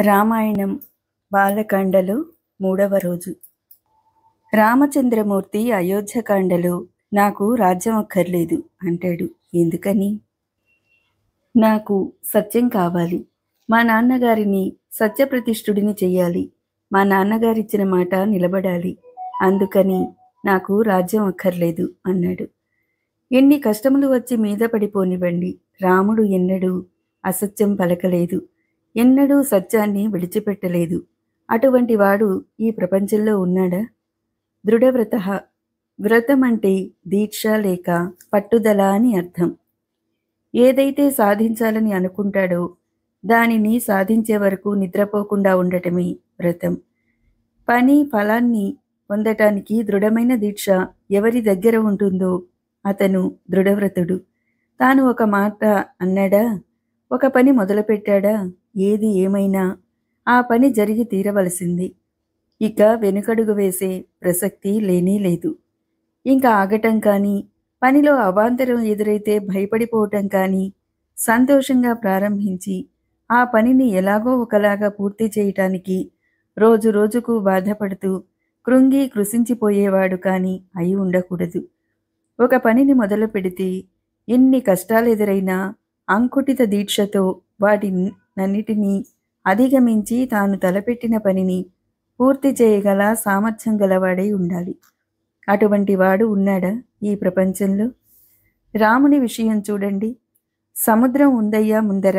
రామాయణం బాలకాండలో 3వ రోజు. రామచంద్రమూర్తి అయోధ్యకాండలో నాకు రాజ్యం అక్కర్లేదు అంటాడు. ఎందుకని? నాకు సత్యం కావాలి. మా నాన్నగారిని సత్యప్రతిష్ఠుడిని చెయ్యాలి. మా నాన్నగారిచ్చిన మాట నిలబడాలి. అందుకని నాకు రాజ్యం అక్కర్లేదు అన్నాడు. ఎన్ని కష్టములు వచ్చి మీద పడిపోనివ్వండి, రాముడు ఎన్నడూ అసత్యం పలకలేదు, ఎన్నడూ సత్యాన్ని విడిచిపెట్టలేదు. అటువంటి వాడు ఈ ప్రపంచంలో ఉన్నాడా? దృఢవ్రత. వ్రతం అంటే దీక్ష లేక పట్టుదల అని అర్థం. ఏదైతే సాధించాలని అనుకుంటాడో దానిని సాధించే వరకు నిద్రపోకుండా ఉండటమే వ్రతం. పని ఫలాన్ని పొందటానికి దృఢమైన దీక్ష ఎవరి దగ్గర ఉంటుందో అతను దృఢవ్రతుడు. తాను ఒక మాట అన్నాడా, ఒక పని మొదలుపెట్టాడా, ఏది ఏమైనా ఆ పని జరిగి తీరవలసింది. ఇక వెనుకడుగు వేసే ప్రసక్తి లేనే లేదు. ఇంకా ఆగటం కానీ, పనిలో అవాంతరం ఎదురైతే భయపడిపోవటం కానీ, సంతోషంగా ప్రారంభించి ఆ పనిని ఎలాగో ఒకలాగా పూర్తి చేయటానికి రోజు రోజుకు బాధపడుతూ కృంగి కృశించిపోయేవాడు కానీ అయి ఉండకూడదు. ఒక పనిని మొదలు పెడితే ఎన్ని కష్టాలు ఎదురైనా అంకుటిత దీక్షతో వాటినన్నిటినీ అధిగమించి తాను తలపెట్టిన పనిని పూర్తి చేయగల సామర్థ్యం గలవాడై ఉండాలి. అటువంటి వాడు ఉన్నాడా ఈ ప్రపంచంలో? రాముని విషయం చూడండి. సముద్రం ఉందయ్యా ముందర,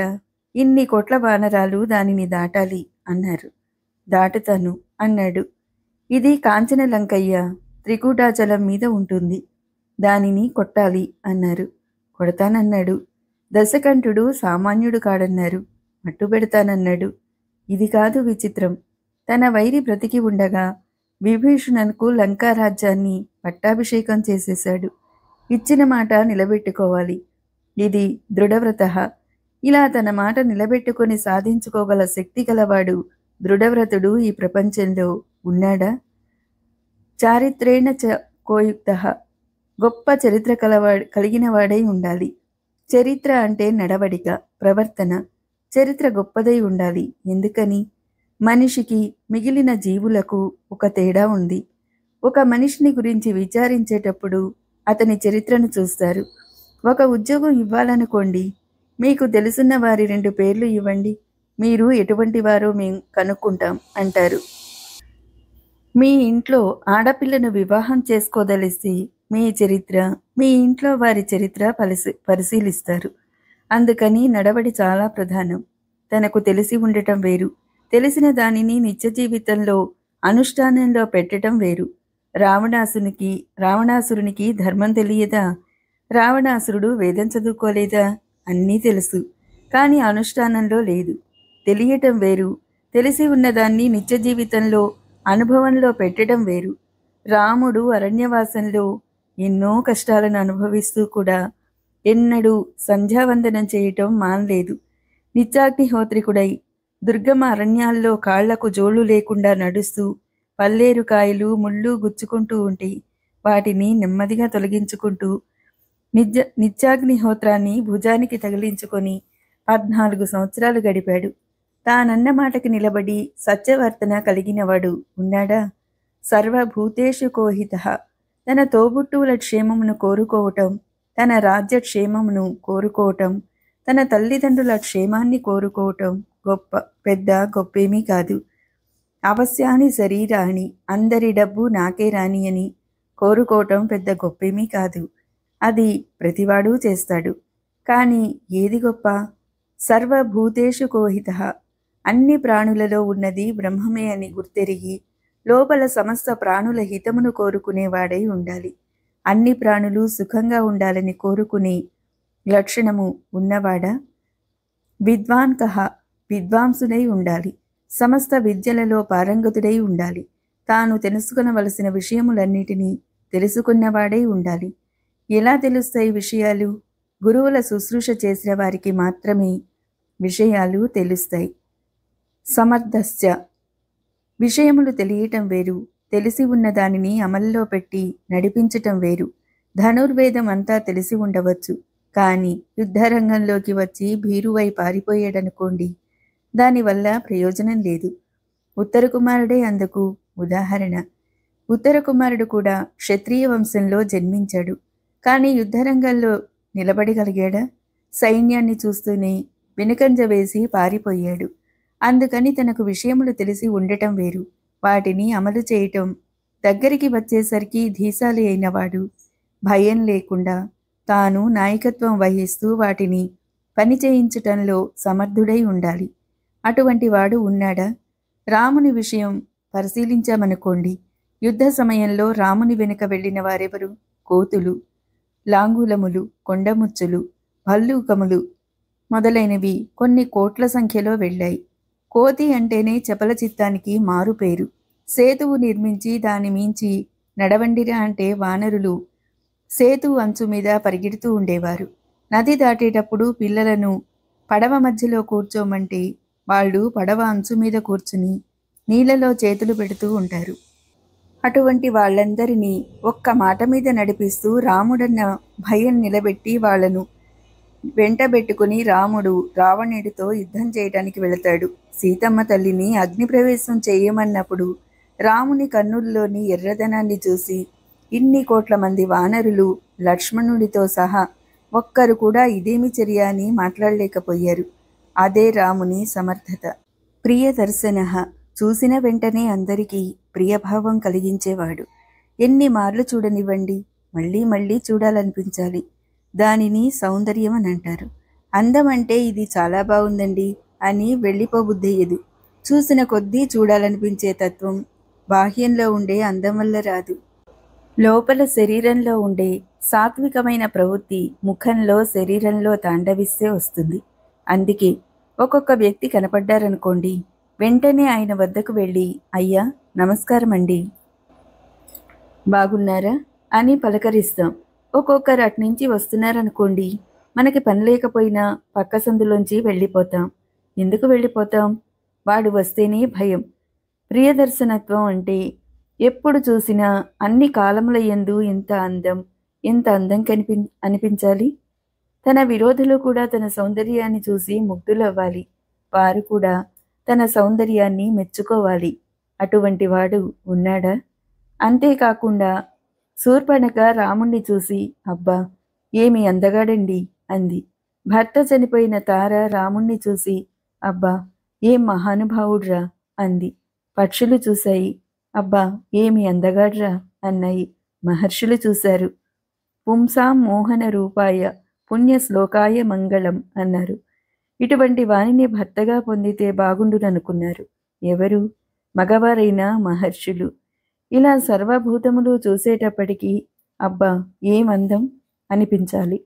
ఇన్ని కోట్ల వానరాలు దానిని దాటాలి అన్నారు. దాటుతాను అన్నాడు. ఇది కాంచన లంకయ్య, త్రికూటాచలం మీద ఉంటుంది, దానిని కొట్టాలి అన్నారు. కొడతానన్నాడు. దశకంఠుడు సామాన్యుడు కాడన్నారు. మట్టుబెడతానన్నాడు. ఇది కాదు విచిత్రం. తన వైరి బ్రతికి ఉండగా విభీషణునకు లంకారాజ్యాన్ని పట్టాభిషేకం చేసేశాడు. ఇచ్చిన మాట నిలబెట్టుకోవాలి. ఇది దృఢవ్రత. ఇలా తన మాట నిలబెట్టుకొని సాధించుకోగల శక్తి గలవాడు దృఢవ్రతుడు ఈ ప్రపంచంలో ఉన్నాడా? చారిత్రేణ కోయుక్త. గొప్ప చరిత్ర కలిగిన వాడై ఉండాలి. చరిత్ర అంటే నడవడిక, ప్రవర్తన. చరిత్ర గొప్పదై ఉండాలి. ఎందుకని? మనిషికి మిగిలిన జీవులకు ఒక తేడా ఉంది. ఒక మనిషిని గురించి విచారించేటప్పుడు అతని చరిత్రను చూస్తారు. ఒక ఉద్యోగం ఇవ్వాలనుకోండి, మీకు తెలుసున్న వారి 2 పేర్లు ఇవ్వండి, మీరు ఎటువంటి వారో మేము కనుక్కుంటాం అంటారు. మీ ఇంట్లో ఆడపిల్లను వివాహం చేసుకోదలిసి మీ చరిత్ర, మీ ఇంట్లో వారి చరిత్ర పరిశీలిస్తారు. అందుకని నడవడి చాలా ప్రధానం. తనకు తెలిసి ఉండటం వేరు, తెలిసిన దానిని నిత్య జీవితంలో అనుష్ఠానంలో పెట్టడం వేరు. రావణాసురునికి ధర్మం తెలియదా? రావణాసురుడు వేదం చదువుకోలేదా? అన్నీ తెలుసు, కానీ అనుష్ఠానంలో లేదు. తెలియటం వేరు, తెలిసి ఉన్నదాన్ని నిత్య జీవితంలో అనుభవంలో పెట్టడం వేరు. రాముడు అరణ్యవాసంలో ఎన్నో కష్టాలను అనుభవిస్తూ కూడా ఎన్నడూ సంధ్యావందనం చేయటం మానలేదు. నిత్యాగ్నిహోత్రికుడై దుర్గమ అరణ్యాల్లో కాళ్లకు జోళ్లు లేకుండా నడుస్తూ పల్లేరుకాయలు ముళ్ళు గుచ్చుకుంటూ ఉంటే వాటిని నెమ్మదిగా తొలగించుకుంటూ నిత్యాగ్నిహోత్రాన్ని భుజానికి తగిలించుకొని 14 సంవత్సరాలు గడిపాడు. తానన్న మాటకి నిలబడి సత్యవర్తన కలిగినవాడు ఉన్నాడా? సర్వభూతేషు కోహిత. తన తోబుట్టువుల క్షేమమును కోరుకోవటం, తన రాజ్య క్షేమమును కోరుకోవటం, తన తల్లిదండ్రుల క్షేమాన్ని కోరుకోవటం గొప్పేమీ కాదు. అవశ్యాని శరీరాన్ని, అందరి డబ్బు నాకే రాని అని కోరుకోవటం పెద్ద గొప్పేమీ కాదు. అది ప్రతివాడూ చేస్తాడు. కానీ ఏది గొప్ప? సర్వభూతేషు కోహిత. అన్ని ప్రాణులలో ఉన్నది బ్రహ్మమే అని గుర్తెరిగి లోపల సమస్త ప్రాణుల హితమును కోరుకునేవాడై ఉండాలి. అన్ని ప్రాణులు సుఖంగా ఉండాలని కోరుకునే లక్షణము ఉన్నవాడా? విద్వాంకః. విద్వాంసుడై ఉండాలి. సమస్త విద్యలలో పారంగతుడై ఉండాలి. తాను తెలుసుకొనవలసిన విషయములన్నిటినీ తెలుసుకున్నవాడై ఉండాలి. ఎలా తెలుస్తాయి విషయాలు? గురువుల శుశ్రూష చేసిన వారికి మాత్రమే విషయాలు తెలుస్తాయి. సమర్థశ్చ. విషయములు తెలియటం వేరు, తెలిసి ఉన్న దానిని అమల్లో పెట్టి నడిపించటం వేరు. ధనుర్వేదం అంతా తెలిసి ఉండవచ్చు, కానీ యుద్ధరంగంలోకి వచ్చి భీరువై పారిపోయాడనుకోండి, దానివల్ల ప్రయోజనం లేదు. ఉత్తర కుమారుడే అందుకు ఉదాహరణ. ఉత్తర కుమారుడు కూడా క్షత్రియ వంశంలో జన్మించాడు. కానీ యుద్ధరంగంలో నిలబడగలిగాడా? సైన్యాన్ని చూస్తూనే వెనుకంజ వేసి పారిపోయాడు. అందుకని తనకు విషయములు తెలిసి ఉండటం వేరు, వాటిని అమలు చేయటం. దగ్గరికి వచ్చేసరికి ధీశాలి అయినవాడు భయం లేకుండా తాను నాయకత్వం వహిస్తూ వాటిని పని చేయించటంలో సమర్థుడై ఉండాలి. అటువంటి వాడు ఉన్నాడా? రాముని విషయం పరిశీలించామనుకోండి. యుద్ధ సమయంలో రాముని వెనుక వెళ్ళిన వారెవరు? కోతులు, లాంగులములు, కొండముచ్చులు, భల్లూకములు మొదలైనవి కొన్ని కోట్ల సంఖ్యలో వెళ్ళాయి. కోతి అంటేనే చపల చిత్తానికి మారుపేరు. సేతువు నిర్మించి దాని మించి నడవండిరా అంటే వానరులు సేతువు అంచు మీద పరిగెడుతూ ఉండేవారు. నది దాటేటప్పుడు పిల్లలను పడవ మధ్యలో కూర్చోమంటే వాళ్ళు పడవ అంచు మీద కూర్చుని నీళ్లలో చేతులు పెడుతూ ఉంటారు. అటువంటి వాళ్ళందరినీ ఒక్క మాట మీద నడిపిస్తూ రాముడన్న భయం నిలబెట్టి వాళ్లను వెంటబెట్టుకుని రాముడు రావణుడితో యుద్ధం చేయటానికి వెళతాడు. సీతమ్మ తల్లిని అగ్నిప్రవేశం చేయమన్నప్పుడు రాముని కన్నుల్లోని ఎర్రదనాన్ని చూసి ఇన్ని కోట్ల మంది వానరులు లక్ష్మణుడితో సహా ఒక్కరు కూడా ఇదేమి చర్య అని మాట్లాడలేకపోయారు. అదే రాముని సమర్థత. ప్రియదర్శనః, చూసిన వెంటనే అందరికీ ప్రియభావం కలిగించేవాడు. ఎన్ని మార్లు చూడనివ్వండి, మళ్ళీ మళ్ళీ చూడాలనిపించాలి. దానిని సౌందర్యం అని అంటారు. అందం అంటే ఇది చాలా బాగుందండి అని వెళ్ళిపోబుద్దయ్యేది. చూసిన కొద్దీ చూడాలనిపించే తత్వం బాహ్యంలో ఉండే అందం వల్ల రాదు. లోపల శరీరంలో ఉండే సాత్వికమైన ప్రవృత్తి ముఖంలో శరీరంలో తాండవిస్తే వస్తుంది. అందుకే ఒక్కొక్క వ్యక్తి కనపడ్డారనుకోండి, వెంటనే ఆయన వద్దకు వెళ్ళి అయ్యా నమస్కారం అండి, బాగున్నారా అని పలకరిస్తాం. ఒక్కొక్కరు అట్నుంచి వస్తున్నారనుకోండి, మనకి పని లేకపోయినా పక్క సందులోంచి వెళ్ళిపోతాం. ఎందుకు వెళ్ళిపోతాం? వాడు వస్తేనే భయం. ప్రియదర్శనత్వం అంటే ఎప్పుడు చూసినా అన్ని కాలముల యందు ఎంత అందం అనిపించాలి. తన విరోధులు కూడా తన సౌందర్యాన్ని చూసి ముగ్ధులవ్వాలి. వారు కూడా తన సౌందర్యాన్ని మెచ్చుకోవాలి. అటువంటి వాడు ఉన్నాడా? అంతేకాకుండా శూర్పణఖ రాముణ్ణి చూసి అబ్బా ఏమి అందగాడండి అంది. భర్త చనిపోయిన తార రాముణ్ణి చూసి అబ్బా ఏం మహానుభావుడ్రా అంది. పక్షులు చూశాయి, అబ్బా ఏమి అందగాడ్రా అన్నాయి. మహర్షులు చూశారు, పుంసాం మోహన రూపాయ పుణ్య శ్లోకాయ మంగళం అన్నారు. ఇటువంటి వాణిని భర్తగా పొందితే బాగుండుననుకున్నారు. ఎవరు? మగవారైన మహర్షులు. ఇలా సర్వభూతములు చూసేటప్పటికీ అబ్బా ఏమందం అనిపించాలి.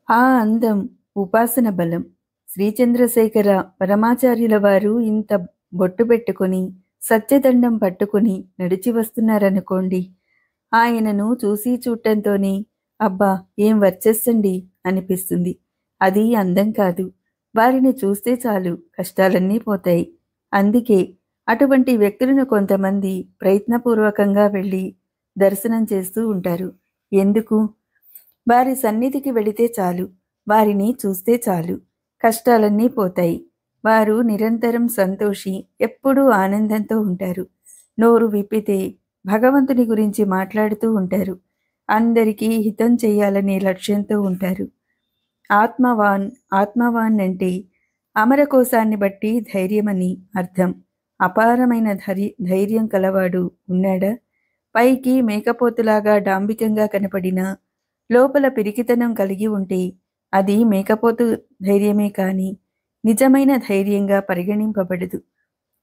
ఆ అందం ఉపాసన బలం. శ్రీచంద్రశేఖర పరమాచార్యుల వారు ఇంత బొట్టు పెట్టుకుని సత్యదండం పట్టుకుని నడిచి వస్తున్నారనుకోండి, ఆయనను చూసి చూడటంతోనే అబ్బా ఏం వర్చస్సండి అనిపిస్తుంది. అది అందం కాదు. వారిని చూస్తే చాలు కష్టాలన్నీ పోతాయి. అందుకే అటువంటి వ్యక్తులను కొంతమంది ప్రయత్నపూర్వకంగా వెళ్ళి దర్శనం చేస్తూ ఉంటారు. ఎందుకు? వారి సన్నిధికి వెళితే చాలు, వారిని చూస్తే చాలు, కష్టాలన్నీ పోతాయి. వారు నిరంతరం సంతోషి, ఎప్పుడూ ఆనందంతో ఉంటారు. నోరు విప్పితే భగవంతుని గురించి మాట్లాడుతూ ఉంటారు. అందరికీ హితం చేయాలనే లక్ష్యంతో ఉంటారు. ఆత్మవాన్ అంటే అమరకోశాన్ని బట్టి ధైర్యమని అర్థం. అపారమైన ధైర్యం కలవాడు ఉన్నాడా? పైకి మేకపోతులాగా డాంబికంగా కనపడినా లోపల పిరికితనం కలిగి ఉంటే అది మేకపోతు ధైర్యమే కాని నిజమైన ధైర్యంగా పరిగణింపబడదు.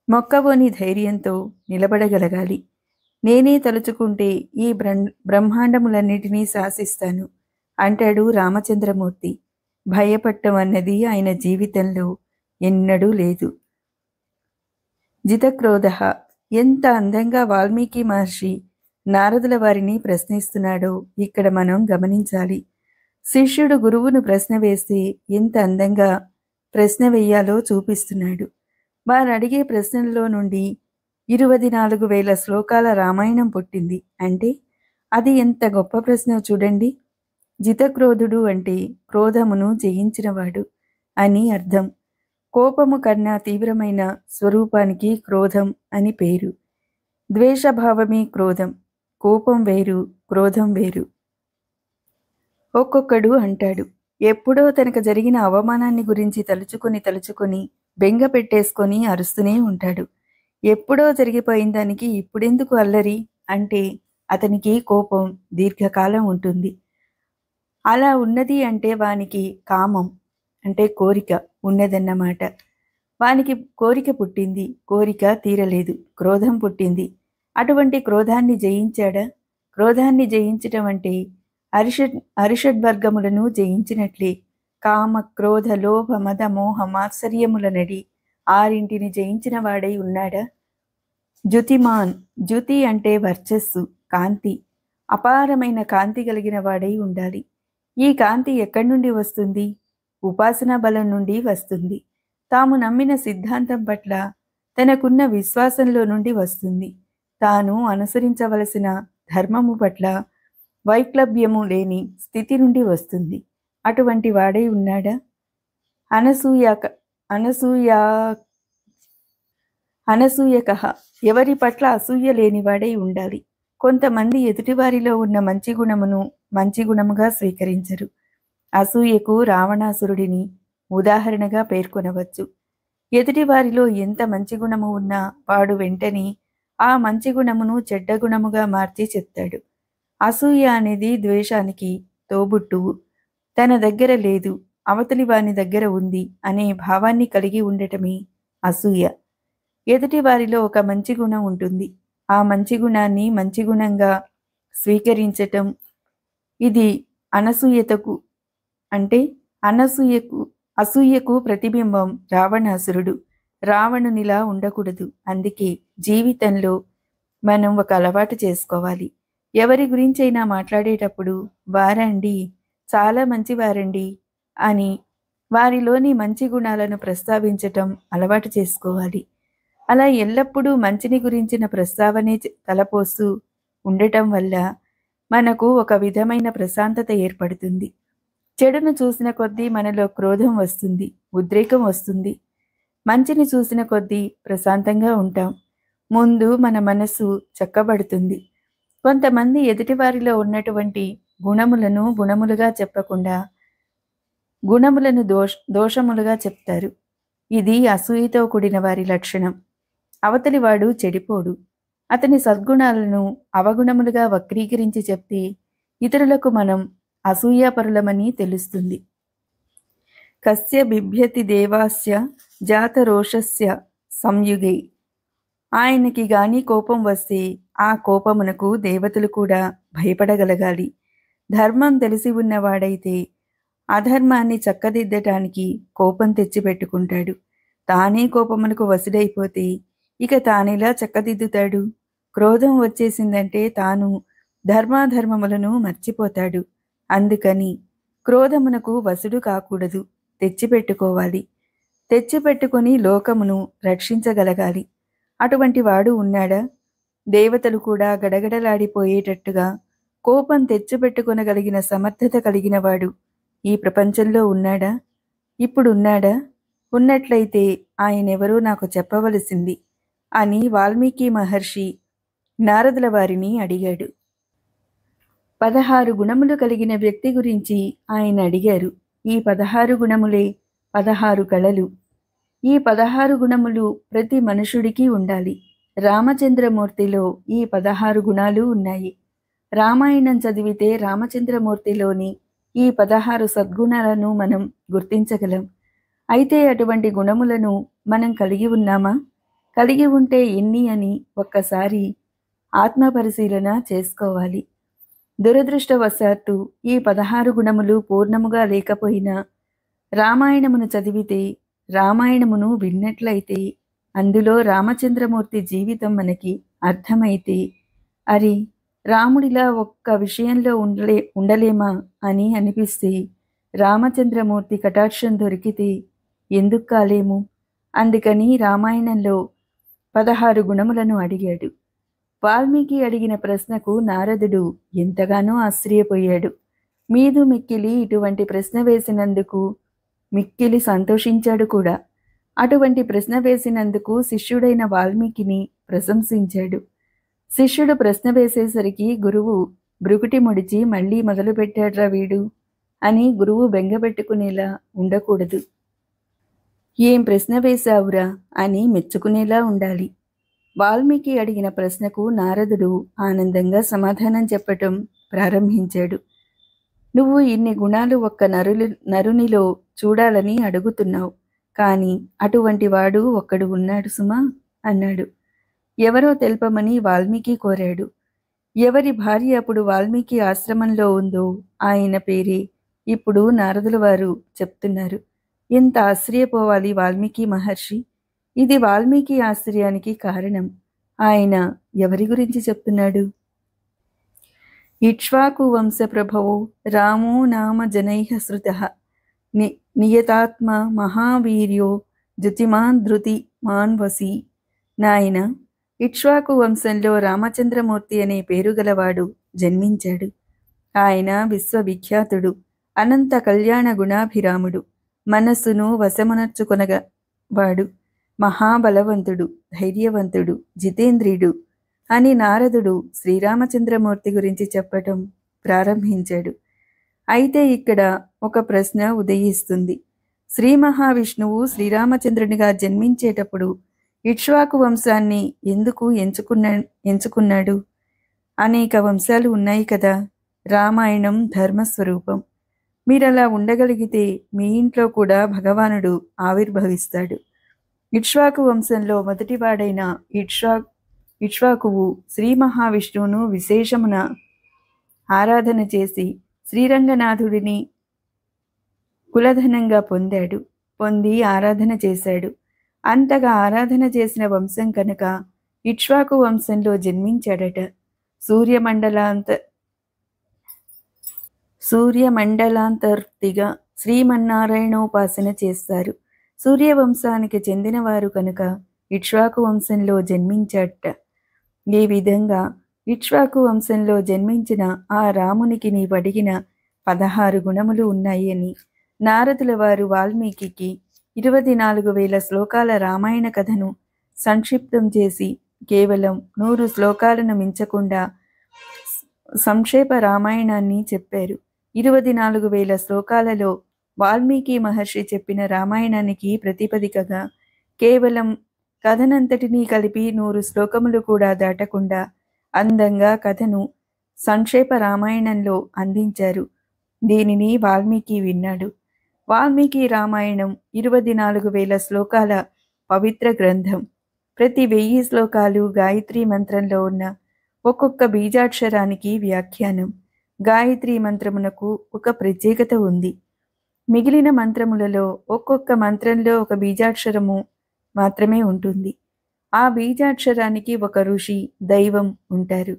మొక్కవోని ధైర్యంతో నిలబడగలగాలి. నేనే తలుచుకుంటే ఈ బ్రహ్మాండములన్నిటినీ శాసిస్తాను అంటాడు రామచంద్రమూర్తి. భయపడటం అన్నది ఆయన జీవితంలో ఎన్నడూ లేదు. జితక్రోధ. ఎంత అందంగా వాల్మీకి మహర్షి నారదుల వారిని ప్రశ్నిస్తున్నాడో ఇక్కడ మనం గమనించాలి. శిష్యుడు గురువును ప్రశ్న వేస్తే ఎంత అందంగా ప్రశ్న వేయాలో చూపిస్తున్నాడు. వారు అడిగే ప్రశ్నల్లో నుండి 24,000 శ్లోకాల రామాయణం పుట్టింది అంటే అది ఎంత గొప్ప ప్రశ్న చూడండి. జితక్రోధుడు అంటే క్రోధమును జయించినవాడు అని అర్థం. కోపము కన్నా తీవ్రమైన స్వరూపానికి క్రోధం అని పేరు. ద్వేషభావమే క్రోధం. కోపం వేరు, క్రోధం వేరు. ఒక్కొక్కడు అంటాడు, ఎప్పుడో తనకు జరిగిన అవమానాన్ని గురించి తలుచుకొని బెంగ పెట్టేసుకొని అరుస్తూనే ఉంటాడు. ఎప్పుడో జరిగిపోయిన దానికి ఇప్పుడెందుకు అల్లరి అంటే అతనికి కోపం దీర్ఘకాలం ఉంటుంది. అలా ఉన్నది అంటే వానికి కామం అంటే కోరిక ఉన్నదన్నమాట. వానికి కోరిక పుట్టింది, కోరిక తీరలేదు, క్రోధం పుట్టింది. అటువంటి క్రోధాన్ని జయించాడా? క్రోధాన్ని జయించటం అంటే అరిషడ్వర్గములను జయించినట్లే. కామ, క్రోధ, లోభ, మద, మోహ, మాత్సర్యముల నడి 6 జయించిన వాడై ఉన్నాడా? జ్యుతిమాన్. జ్యుతి అంటే వర్చస్సు, కాంతి. అపారమైన కాంతి కలిగిన వాడై ఉండాలి. ఈ కాంతి ఎక్కడి నుండి వస్తుంది? ఉపాసనా బలం నుండి వస్తుంది. తాము నమ్మిన సిద్ధాంతం పట్ల తనకున్న విశ్వాసంలో నుండి వస్తుంది. తాను అనుసరించవలసిన ధర్మము పట్ల వైక్లభ్యము లేని స్థితి నుండి వస్తుంది. అటువంటి వాడై ఉన్నాడా? అనసూయకః. ఎవరి పట్ల అసూయ లేనివాడై ఉండాలి. కొంతమంది ఎదుటివారిలో ఉన్న మంచి గుణమును మంచి గుణముగా స్వీకరించరు. అసూయకు రావణాసురుడిని ఉదాహరణగా పేర్కొనవచ్చు. ఎదుటివారిలో ఎంత మంచి గుణము ఉన్నా వాడు వెంటనే ఆ మంచి గుణమును చెడ్డ గుణముగా మార్చి చెప్తాడు. అసూయ అనేది ద్వేషానికి తోబుట్టువు. తన దగ్గర లేదు, అవతలి వాని దగ్గర ఉంది అనే భావాన్ని కలిగి ఉండటమే అసూయ. ఎదుటి వారిలో ఒక మంచి గుణం ఉంటుంది. ఆ మంచి గుణాన్ని మంచి గుణంగా స్వీకరించటం ఇది అనసూయతకు అంటే అసూయకు ప్రతిబింబం రావణాసురుడు. రావణునిలా ఉండకూడదు. అందుకే జీవితంలో మనం ఒక అలవాటు చేసుకోవాలి. ఎవరి గురించైనా మాట్లాడేటప్పుడు వారండి, చాలా మంచివారండి అని వారిలోని మంచి గుణాలను ప్రస్తావించటం అలవాటు చేసుకోవాలి. అలా ఎల్లప్పుడూ మంచిని గురించిన ప్రస్తావనే తలపోస్తూ ఉండటం వల్ల మనకు ఒక విధమైన ప్రశాంతత ఏర్పడుతుంది. చెడును చూసిన కొద్దీ మనలో క్రోధం వస్తుంది, ఉద్రేకం వస్తుంది. మంచిని చూసిన కొద్దీ ప్రశాంతంగా ఉంటాం. ముందు మన మనసు చక్కబడుతుంది. కొంతమంది ఎదుటివారిలో ఉన్నటువంటి గుణములను గుణములుగా చెప్పకుండా గుణములను దోషములుగా చెప్తారు. ఇది అసూయతో కూడిన వారి లక్షణం. అవతలివాడు చెడిపోడు. అతని సద్గుణాలను అవగుణములుగా వక్రీకరించి చెప్తే ఇతరులకు మనం అసూయాపరులమని తెలుస్తుంది. కస్య బిభ్యతి దేవాస్య జాతరోషస్య సంయుగే. ఆయనకి గాని కోపం వస్తే ఆ కోపమునకు దేవతలు కూడా భయపడగలగాలి. ధర్మం తెలిసి ఉన్నవాడైతే అధర్మాన్ని చక్కదిద్దటానికి కోపం తెచ్చిపెట్టుకుంటాడు. తానే కోపమునకు వసుడైపోతే ఇక తానెలా చక్కదిద్దుతాడు? క్రోధం వచ్చేసిందంటే తాను ధర్మాధర్మములను మర్చిపోతాడు. అందుకని క్రోధమునకు వసుడు కాకూడదు, తెచ్చిపెట్టుకోవాలి. తెచ్చిపెట్టుకొని లోకమును రక్షించగలగాలి. అటువంటి వాడు ఉన్నాడా? దేవతలు కూడా గడగడలాడిపోయేటట్టుగా కోపం తెచ్చిపెట్టుకొనగలిగిన సమర్థత కలిగిన వాడు ఈ ప్రపంచంలో ఉన్నాడా? ఇప్పుడున్నాడా? ఉన్నట్లయితే ఆయనెవరో నాకు చెప్పవలసింది అని వాల్మీకి మహర్షి నారదుల వారిని అడిగాడు. 16 గుణములు కలిగిన వ్యక్తి గురించి ఆయన అడిగారు. ఈ 16 గుణములే 16 కళలు. ఈ 16 గుణములు ప్రతి మనుషుడికి ఉండాలి. రామచంద్రమూర్తిలో ఈ 16 గుణాలు ఉన్నాయి. రామాయణం చదివితే రామచంద్రమూర్తిలోని ఈ 16 సద్గుణాలను మనం గుర్తించగలం. అయితే అటువంటి గుణములను మనం కలిగి ఉన్నామా? కలిగి ఉంటే ఎన్ని అని ఒక్కసారి ఆత్మపరిశీలన చేసుకోవాలి. దురదృష్టవశాత్తు ఈ 16 గుణములు పూర్ణముగా లేకపోయినా రామాయణమును చదివితే, రామాయణమును విన్నట్లయితే, అందులో రామచంద్రమూర్తి జీవితం మనకి అర్థమైతే, అరే రాముడిలా ఒక్క విషయంలో ఉండలేమా అని అనిపిస్తే, రామచంద్రమూర్తి కటాక్షం దొరికితే ఎందుకు కాలేము? అందుకని రామాయణంలో 16 గుణములను అడిగాడు. వాల్మీకి అడిగిన ప్రశ్నకు నారదుడు ఎంతగానో ఆశ్చర్యపోయాడు. మీదు మిక్కిలి ఇటువంటి ప్రశ్న వేసినందుకు మిక్కిలి సంతోషించాడు కూడా. అటువంటి ప్రశ్న వేసినందుకు శిష్యుడైన వాల్మీకిని ప్రశంసించాడు. శిష్యుడు ప్రశ్న వేసేసరికి గురువు భృకుటి ముడిచి మళ్ళీ మొదలుపెట్టాడ్రా వీడు అని గురువు బెంగపెట్టుకునేలా ఉండకూడదు. ఏం ప్రశ్న వేశావురా అని మెచ్చుకునేలా ఉండాలి. వాల్మీకి అడిగిన ప్రశ్నకు నారదుడు ఆనందంగా సమాధానం చెప్పటం ప్రారంభించాడు. నువ్వు ఇన్ని గుణాలు ఒక్క నరునిలో చూడాలని అడుగుతున్నావు, కానీ అటువంటి వాడు ఒక్కడు ఉన్నాడు సుమా అన్నాడు. ఎవరో తెల్పమని వాల్మీకి కోరాడు. ఎవరి భార్య అప్పుడు వాల్మీకి ఆశ్రమంలో ఉందో ఆయన పేరే ఇప్పుడు నారదుల వారు చెప్తున్నారు. ఎంత ఆశ్చర్యపోవాలి వాల్మీకి మహర్షి! ఇది వాల్మీకి ఆశ్చర్యానికి కారణం. ఆయన ఎవరి గురించి చెప్తున్నాడు? ఇక్ష్వాకు వంశ ప్రభవో రామో నామ జనైః శ్రుతః నియతాత్మ మహావీర్యో ధృతిమాన్ ధృతిమాన్ వసి. నాయన, ఇక్ష్వాకు వంశంలో రామచంద్రమూర్తి అనే పేరు గలవాడు జన్మించాడు. ఆయన విశ్వవిఖ్యాతుడు, అనంత కళ్యాణ గుణాభిరాముడు, మనస్సును వశమునర్చుకొనగవాడు, మహాబలవంతుడు, ధైర్యవంతుడు, జితేంద్రియుడు అని నారదుడు శ్రీరామచంద్రమూర్తి గురించి చెప్పటం ప్రారంభించాడు. అయితే ఇక్కడ ఒక ప్రశ్న ఉదయిస్తుంది. శ్రీ మహావిష్ణువు శ్రీరామచంద్రునిగా జన్మించేటప్పుడు ఇక్ష్వాకు వంశాన్ని ఎందుకు ఎంచుకున్నాడు? అనేక వంశాలు ఉన్నాయి కదా. రామాయణం ధర్మస్వరూపం. మీరలా ఉండగలిగితే మీ ఇంట్లో కూడా భగవానుడు ఆవిర్భవిస్తాడు. ఇక్ష్వాకు వంశంలో మొదటివాడైన ఇక్ష్వాకువు శ్రీ మహావిష్ణువును విశేషమున ఆరాధన చేసి శ్రీరంగనాథుడిని కులధనంగా పొంది ఆరాధన చేశాడు. అంతగా ఆరాధన చేసిన వంశం కనుక ఇక్ష్వాకు వంశంలో జన్మించాడట. సూర్యమండలాంతర్తిగా శ్రీమన్నారాయణోపాసన చేస్తారు. సూర్యవంశానికి చెందినవారు కనుక ఇక్ష్వాకు వంశంలో జన్మించాడట. ఈ విధంగా ఇక్ష్వాకు వంశంలో జన్మించిన ఆ రామునికి నీవడిగిన 16 గుణములు ఉన్నాయని నారదుల వారు వాల్మీకి 24,000 శ్లోకాల రామాయణ కథను సంక్షిప్తం చేసి కేవలం 100 శ్లోకాలను మించకుండా సంక్షేప రామాయణాన్ని చెప్పారు. 24,000 శ్లోకాలలో వాల్మీకి మహర్షి చెప్పిన రామాయణానికి ప్రతిపదికగా కేవలం కథనంతటినీ కలిపి 100 శ్లోకములు కూడా దాటకుండా అందంగా కథను సంక్షేప రామాయణంలో అందించారు. దీనిని వాల్మీకి విన్నాడు. వాల్మీకి రామాయణం 24,000 శ్లోకాల పవిత్ర గ్రంథం. ప్రతి 1000 శ్లోకాలు గాయత్రీ మంత్రంలో ఉన్న ఒక్కొక్క బీజాక్షరానికి వ్యాఖ్యానం. గాయత్రీ మంత్రమునకు ఒక ప్రత్యేకత ఉంది. మిగిలిన మంత్రములలో ఒక్కొక్క మంత్రంలో ఒక బీజాక్షరము మాత్రమే ఉంటుంది. ఆ బీజాక్షరానికి ఒక ఋషి, దైవం ఉంటారు.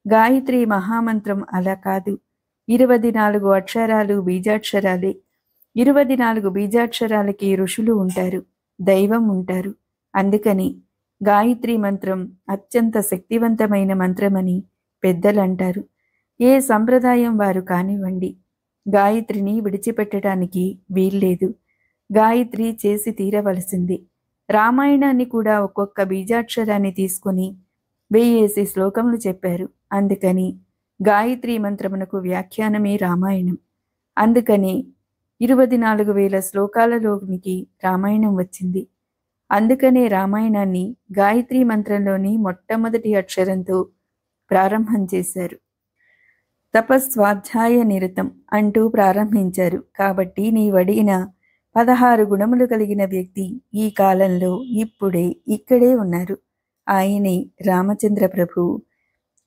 గాయత్రి మహామంత్రం అలా కాదు. 24 అక్షరాలు బీజాక్షరాలే. 24 బీజాక్షరాలకి ఋషులు ఉంటారు, దైవం ఉంటారు. అందుకని గాయత్రి మంత్రం అత్యంత శక్తివంతమైన మంత్రమని పెద్దలంటారు. ఏ సంప్రదాయం వారు కానివ్వండి, గాయత్రిని విడిచిపెట్టడానికి వీల్లేదు. గాయత్రి చేసి తీరవలసింది. రామాయణాన్ని కూడా ఒక్కొక్క బీజాక్షరాన్ని తీసుకుని 1000 శ్లోకములు చెప్పారు. అందుకని గాయత్రీ మంత్రమునకు వ్యాఖ్యానమే రామాయణం. అందుకని 24,000 శ్లోకాలలోనికి రామాయణం వచ్చింది. అందుకనే రామాయణాన్ని గాయత్రీ మంత్రంలోని మొట్టమొదటి అక్షరంతో ప్రారంభం చేశారు. తపస్వాధ్యాయ నిరతం అంటూ ప్రారంభించారు. కాబట్టి నీవడిగిన 16 గుణములు కలిగిన వ్యక్తి ఈ కాలంలో ఇప్పుడే ఇక్కడే ఉన్నారు. ఆయనే రామచంద్ర ప్రభువు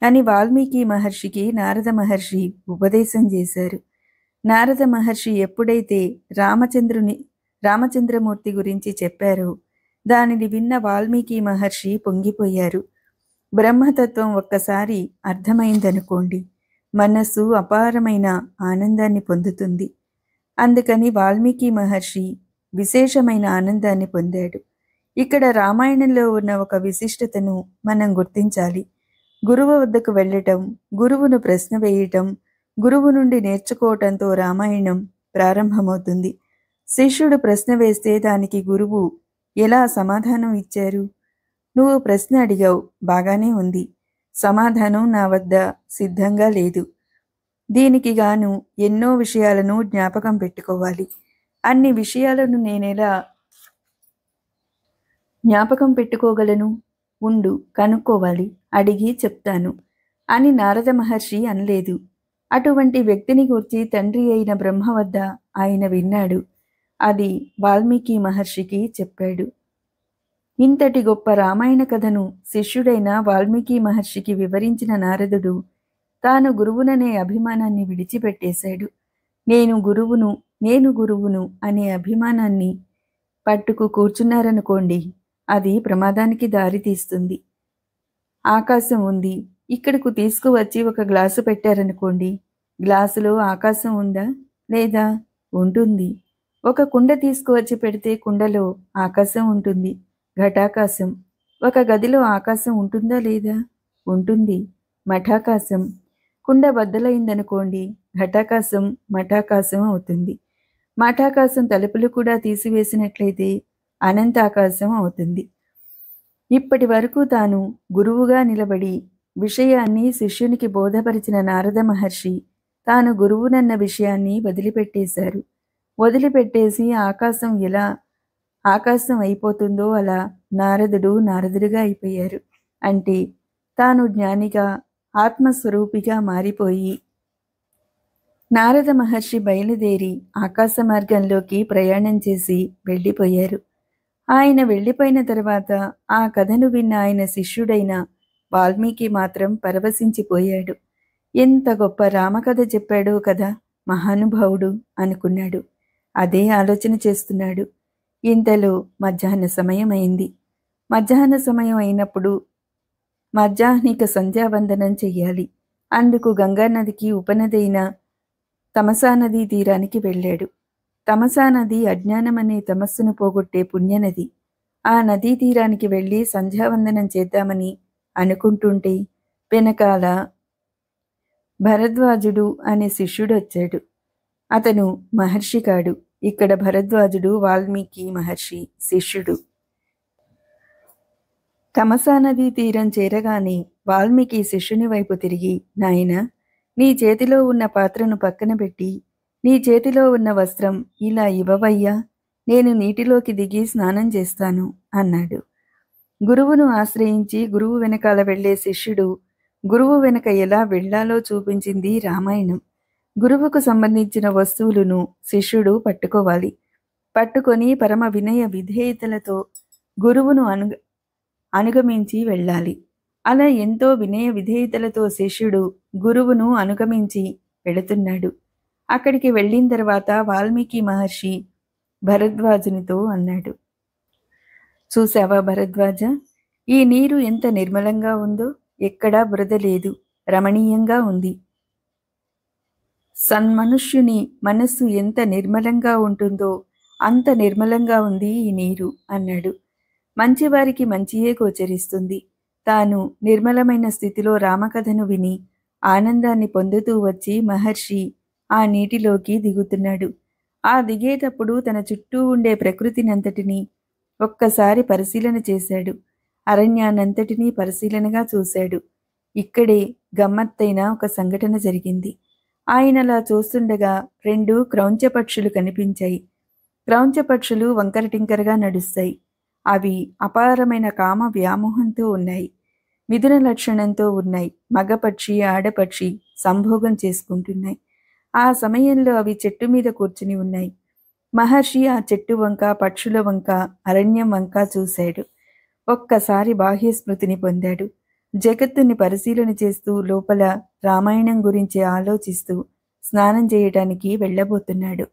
అని వాల్మీకి మహర్షికి నారద మహర్షి ఉపదేశం చేశారు. నారద మహర్షి ఎప్పుడైతే రామచంద్రమూర్తి గురించి చెప్పారో దానిని విన్న వాల్మీకి మహర్షి పొంగిపోయారు. బ్రహ్మతత్వం ఒక్కసారి అర్థమైందనుకోండి, మనస్సు అపారమైన ఆనందాన్ని పొందుతుంది. అందుకని వాల్మీకి మహర్షి విశేషమైన ఆనందాన్ని పొందాడు. ఇక్కడ రామాయణంలో ఉన్న ఒక విశిష్టతను మనం గుర్తించాలి. గురువు వద్దకు వెళ్ళటం, గురువును ప్రశ్న వేయటం, గురువు నుండి నేర్చుకోవటంతో రామాయణం ప్రారంభమవుతుంది. శిష్యుడు ప్రశ్న వేస్తే దానికి గురువు ఎలా సమాధానం ఇచ్చారు? నువ్వు ప్రశ్న అడిగావు, బాగానే ఉంది. సమాధానం నా వద్ద సిద్ధంగా లేదు. దీనికి గాను ఎన్నో విషయాలను జ్ఞాపకం పెట్టుకోవాలి. అన్ని విషయాలను నేనెలా జ్ఞాపకం పెట్టుకోగలను? ఉండు, కనుక్కోవాలి, అడిగి చెప్తాను అని నారద మహర్షి అనలేదు. అటువంటి వ్యక్తిని గూర్చి తండ్రి అయిన బ్రహ్మ వద్ద ఆయన విన్నాడు. అది వాల్మీకి మహర్షికి చెప్పాడు. ఇంతటి గొప్ప రామాయణ కథను శిష్యుడైన వాల్మీకి మహర్షికి వివరించిన నారదుడు తాను గురువుననే అభిమానాన్ని విడిచిపెట్టేశాడు. నేను గురువును అనే అభిమానాన్ని పట్టుకు కూర్చున్నారనుకోండి, అది ప్రమాదానికి దారితీస్తుంది. ఆకాశం ఉంది, ఇక్కడకు తీసుకువచ్చి ఒక గ్లాసు పెట్టారనుకోండి, గ్లాసులో ఆకాశం ఉందా? లేదా? ఉంటుంది. ఒక కుండ తీసుకువచ్చి పెడితే కుండలో ఆకాశం ఉంటుంది, ఘటాకాశం. ఒక గదిలో ఆకాశం ఉంటుందా లేదా? ఉంటుంది, మఠాకాశం. కుండ బద్దలైందనుకోండి, ఘటాకాశం మఠాకాశం అవుతుంది. మఠాకాశం తలుపులు కూడా తీసివేసినట్లయితే అనంతాకాశం అవుతుంది. ఇప్పటి వరకు తాను గురువుగా నిలబడి విషయాన్ని శిష్యునికి బోధపరిచిన నారద మహర్షి తాను గురువునన్న విషయాన్ని వదిలిపెట్టేశారు. వదిలిపెట్టేసి ఆకాశం ఎలా ఆకాశం అయిపోతుందో అలా నారదుడుగా అయిపోయారు. అంటే తాను జ్ఞానిగా, ఆత్మస్వరూపిగా మారిపోయి నారద మహర్షి బయలుదేరి ఆకాశ మార్గంలోకి ప్రయాణం చేసి వెళ్ళిపోయారు. ఆయన వెళ్ళిపోయిన తర్వాత ఆ కథను విన్న ఆయన శిష్యుడైన వాల్మీకి మాత్రం పరవశించిపోయాడు. ఎంత గొప్ప రామకథ చెప్పాడో కదా మహానుభావుడు అనుకున్నాడు. అదే ఆలోచన చేస్తున్నాడు. ఇంతలో మధ్యాహ్న సమయం అయింది. మధ్యాహ్న సమయం అయినప్పుడు మధ్యాహ్నిక సంధ్యావందనం చెయ్యాలి. అందుకు గంగానదికి ఉపనదైన తమసా నదీ తీరానికి వెళ్ళాడు. తమసా నది అజ్ఞానమనే తమస్సును పోగొట్టే పుణ్యనది. ఆ నదీ తీరానికి వెళ్ళి సంధ్యావందనం చేద్దామని అనుకుంటుంటే వెనకాల భరద్వాజుడు అనే శిష్యుడొచ్చాడు. అతను మహర్షి కాడు. ఇక్కడ భరద్వాజుడు వాల్మీకి మహర్షి శిష్యుడు. తమసా నదీ తీరం చేరగానే వాల్మీకి శిష్యుని వైపు తిరిగి, నాయనా, నీ చేతిలో ఉన్న పాత్రను పక్కన పెట్టి నీ చేతిలో ఉన్న వస్త్రం ఇలా ఇవ్వవయ్యా, నేను నీటిలోకి దిగి స్నానం చేస్తాను అన్నాడు. గురువును ఆశ్రయించి గురువు వెనకాల వెళ్లే శిష్యుడు గురువు వెనక ఎలా వెళ్లాలో చూపించింది రామాయణం. గురువుకు సంబంధించిన వస్తువులను శిష్యుడు పట్టుకోవాలి. పట్టుకొని పరమ వినయ విధేయతలతో గురువును అనుగమించి వెళ్ళాలి. అలా ఎంతో వినయ విధేయతలతో శిష్యుడు గురువును అనుగమించి వెళుతున్నాడు. అక్కడికి వెళ్ళిన తర్వాత వాల్మీకి మహర్షి భరద్వాజునితో అన్నాడు, చూశావా భరద్వాజ, ఈ నీరు ఎంత నిర్మలంగా ఉందో, ఎక్కడా బురద లేదు, రమణీయంగా ఉంది. సన్మనుష్యుని మనస్సు ఎంత నిర్మలంగా ఉంటుందో అంత నిర్మలంగా ఉంది ఈ నీరు అన్నాడు. మంచివారికి మంచియే గోచరిస్తుంది. తాను నిర్మలమైన స్థితిలో రామకథను విని ఆనందాన్ని పొందుతూ వచ్చి మహర్షి ఆ నీటిలోకి దిగుతున్నాడు. ఆ దిగేటప్పుడు తన చుట్టూ ఉండే ప్రకృతినంతటినీ ఒక్కసారి పరిశీలన చేశాడు. అరణ్యానంతటినీ పరిశీలనగా చూశాడు. ఇక్కడే గమ్మత్తైన ఒక సంఘటన జరిగింది. ఆయనలా చూస్తుండగా 2 క్రౌంచ పక్షులు కనిపించాయి. క్రౌంచ పక్షులు వంకరటింకరగా నడుస్తాయి. అవి అపారమైన కామ వ్యామోహంతో ఉన్నాయి. మిథున లక్షణంతో ఉన్నాయి. మగపక్షి, ఆడపక్షి సంభోగం చేసుకుంటున్నాయి. ఆ సమయంలో అవి చెట్టు మీద కూర్చుని ఉన్నాయి. మహర్షి ఆ చెట్టు వంక, పక్షుల వంక, అరణ్యం వంక చూశాడు. ఒక్కసారి బాహ్య స్మృతిని పొందాడు. జగత్తుని పరిశీలన చేస్తూ లోపల రామాయణం గురించి ఆలోచిస్తూ స్నానం చేయటానికి వెళ్ళబోతున్నాడు.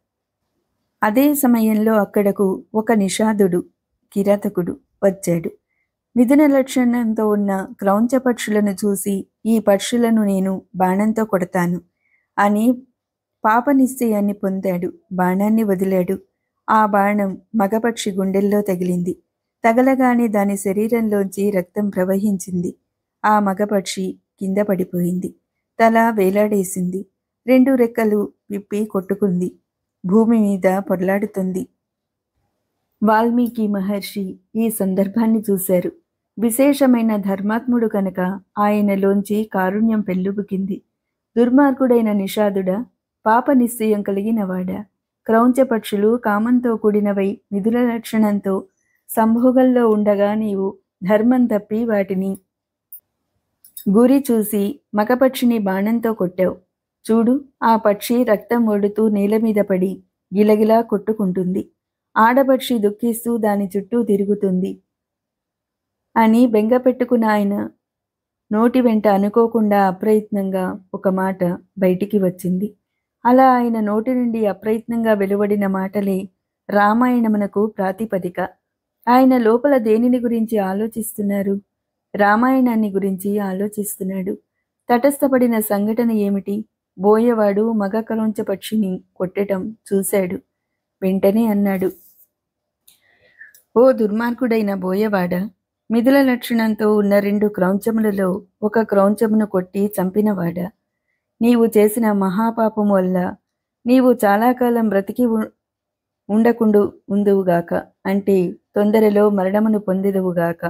అదే సమయంలో అక్కడకు ఒక నిషాదుడు, కిరాతకుడు వచ్చాడు. మిథున లక్షణంతో ఉన్న క్రౌంచ పక్షులను చూసి, ఈ పక్షులను నేను బాణంతో కొడతాను అని పాపనిశ్చయాన్ని పొందాడు. బాణాన్ని వదిలాడు. ఆ బాణం మగపక్షి గుండెల్లో తగిలింది. తగలగానే దాని శరీరంలోంచి రక్తం ప్రవహించింది. ఆ మగపక్షి కింద పడిపోయింది. తల వేలాడేసింది. 2 రెక్కలు విప్పి కొట్టుకుంది. భూమి మీద పొర్లాడుతుంది. వాల్మీకి మహర్షి ఈ సందర్భాన్ని చూశారు. విశేషమైన ధర్మాత్ముడు కనుక ఆయనలోంచి కారుణ్యం పెల్లుబుకింది. దుర్మార్గుడైన నిషాదుడా, పాప నిశ్చయం కలిగినవాడా, క్రౌంచ పక్షులు కామంతో కూడినవై మిథుల లక్షణంతో సంభోగంలో ఉండగా నీవు ధర్మం తప్పి వాటిని గురి చూసి మగపక్షిని బాణంతో కొట్టావు. చూడు, ఆ పక్షి రక్తం ఒడుతూ నేల మీద పడి గిలగిలా కొట్టుకుంటుంది. ఆడపక్షి దుఃఖిస్తూ దాని చుట్టూ తిరుగుతుంది అని బెంగ పెట్టుకున్న ఆయన నోటి వెంట అనుకోకుండా అప్రయత్నంగా ఒక మాట బయటికి వచ్చింది. అలా ఆయన నోటి నుండి అప్రయత్నంగా వెలువడిన మాటలే రామాయణమునకు ప్రాతిపదిక. ఆయన లోపల దేనిని గురించి ఆలోచిస్తున్నారు? రామాయణాన్ని గురించి ఆలోచిస్తున్నాడు. తటస్థపడిన సంఘటన ఏమిటి? బోయవాడు మగ క్రౌంచ పక్షిని కొట్టడం చూశాడు. వెంటనే అన్నాడు, ఓ దుర్మార్గుడైన బోయవాడ, మిథుల లక్షణంతో ఉన్న 2 క్రౌంచములలో ఒక క్రౌంచమును కొట్టి చంపినవాడా, నీవు చేసిన మహాపాపము వల్ల నీవు చాలా కాలం బ్రతికి ఉందువుగాక, అంటే తొందరలో మరణమును పొందెదవుగాక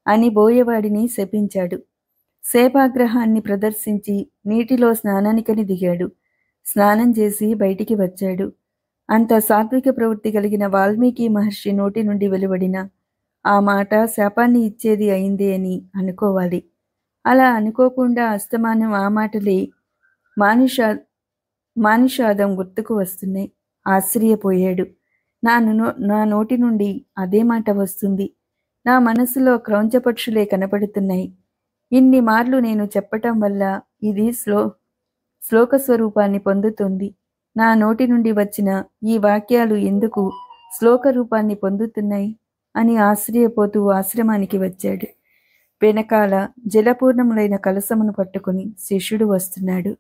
అని బోయవాడిని శపించాడు. శేపాగ్రహాన్ని ప్రదర్శించి నీటిలో స్నానానికని దిగాడు. స్నానం చేసి బయటికి వచ్చాడు. అంత సాత్విక ప్రవృత్తి కలిగిన వాల్మీకి మహర్షి నోటి నుండి వెలువడిన ఆ మాట శాపాన్ని ఇచ్చేది అయిందే అని అనుకోవాలి. అలా అనుకోకుండా అస్తమానం ఆ మాటలే మానుషాదం గుర్తుకు వస్తున్నాయి. ఆశ్చర్యపోయాడు. నా నోటి నుండి అదే మాట వస్తుంది. నా మనసులో క్రౌంచపక్షులే కనపడుతున్నాయి. ఇన్ని మార్లు నేను చెప్పటం వల్ల ఇది శ్లోక స్వరూపాన్ని పొందుతుంది. నా నోటి నుండి వచ్చిన ఈ వాక్యాలు ఎందుకు శ్లోక రూపాన్ని పొందుతున్నాయి అని ఆశ్చర్యపోతూ ఆశ్రమానికి వచ్చాడు. వెనకాల జలపూర్ణములైన కలసమును పట్టుకుని శిష్యుడు వస్తున్నాడు.